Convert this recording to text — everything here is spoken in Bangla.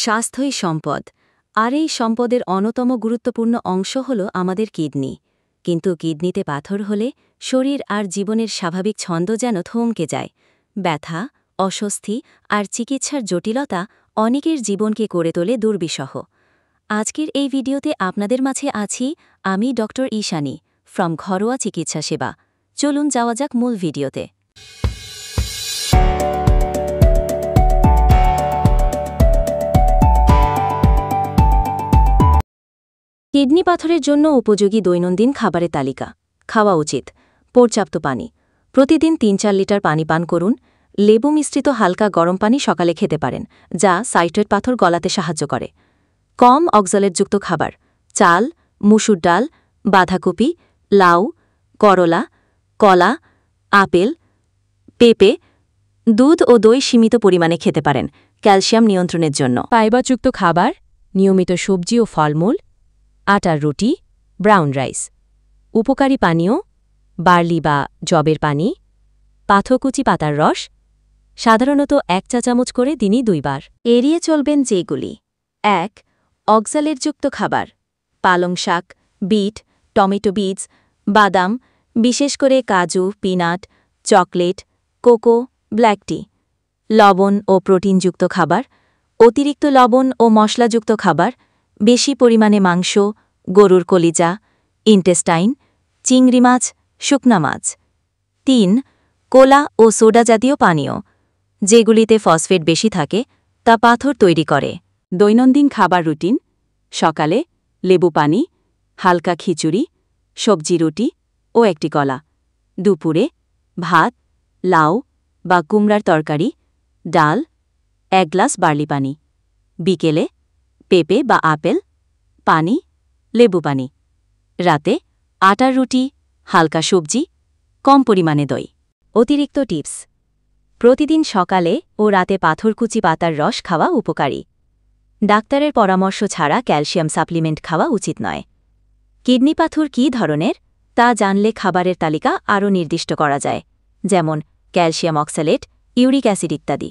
স্বাস্থ্যই সম্পদ, আর এই সম্পদের অন্যতম গুরুত্বপূর্ণ অংশ হল আমাদের কিডনি। কিন্তু কিডনিতে পাথর হলে শরীর আর জীবনের স্বাভাবিক ছন্দ যেন থমকে যায়। ব্যথা, অস্বস্তি আর চিকিৎসার জটিলতা অনেকের জীবনকে করে তোলে দুর্বিষহ। আজকের এই ভিডিওতে আপনাদের মাঝে আছি আমি ডক্টর ঈশানী ফ্রম ঘরোয়া চিকিৎসা সেবা। চলুন যাওয়া যাক মূল ভিডিওতে। কিডনি পাথরের জন্য উপযোগী দৈনন্দিন খাবারের তালিকা। খাওয়া উচিত পর্যাপ্ত পানি, প্রতিদিন ৩-৪ লিটার পানি পান করুন। লেবু মিশ্রিত হালকা গরম পানি সকালে খেতে পারেন, যা সাইট্রেট পাথর গলাতে সাহায্য করে। কম অক্সালেটযুক্ত খাবার, চাল, মুসুর ডাল, বাঁধাকপি, লাউ, করলা, কলা, আপেল, পেঁপে, দুধ ও দই সীমিত পরিমাণে খেতে পারেন ক্যালসিয়াম নিয়ন্ত্রণের জন্য। ফাইবারযুক্ত খাবার, নিয়মিত সবজি ও ফলমূল, আটার রুটি, ব্রাউন রাইস। উপকারী পানীয়, বার্লি বা যবের পানি, পাথরকুচি পাতার রস, সাধারণত ১ চা-চামচ করে দিনই ২ বার। এড়িয়ে চলবেন যেগুলি: ১. অক্সালেটযুক্ত খাবার, পালং শাক, বিট, টমেটো বীজ, বাদাম, বিশেষ করে কাজু, পিনাট, চকলেট, কোকো, ব্ল্যাক টি। লবণ ও প্রোটিনযুক্ত খাবার, অতিরিক্ত লবণ ও মশলাযুক্ত খাবার, বেশি পরিমাণে মাংস, গরুর কলিজা, ইন্টেস্টাইন, চিংড়ি মাছ, শুকনা মাছ। ৩. কোলা ও সোডা জাতীয় পানীয়, যেগুলিতে ফসফেট বেশি থাকে, তা পাথর তৈরি করে। দৈনন্দিন খাবার রুটিন: সকালে লেবু পানি, হালকা খিচুড়ি, সবজি রুটি ও একটি কলা। দুপুরে ভাত, লাউ বা কুমড়ার তরকারি, ডাল, ১ গ্লাস বার্লি পানি। বিকেলে পেঁপে বা আপেল, পানি, লেবু পানি। রাতে আটার রুটি, হালকা সবজি, কম পরিমাণে দই। অতিরিক্ত টিপস: প্রতিদিন সকালে ও রাতে পাথরকুচি পাতার রস খাওয়া উপকারী। ডাক্তারের পরামর্শ ছাড়া ক্যালসিয়াম সাপ্লিমেন্ট খাওয়া উচিত নয়। কিডনি পাথর কী ধরনের তা জানলে খাবারের তালিকা আরও নির্দিষ্ট করা যায়, যেমন ক্যালসিয়াম অক্সালেট, ইউরিক অ্যাসিড ইত্যাদি।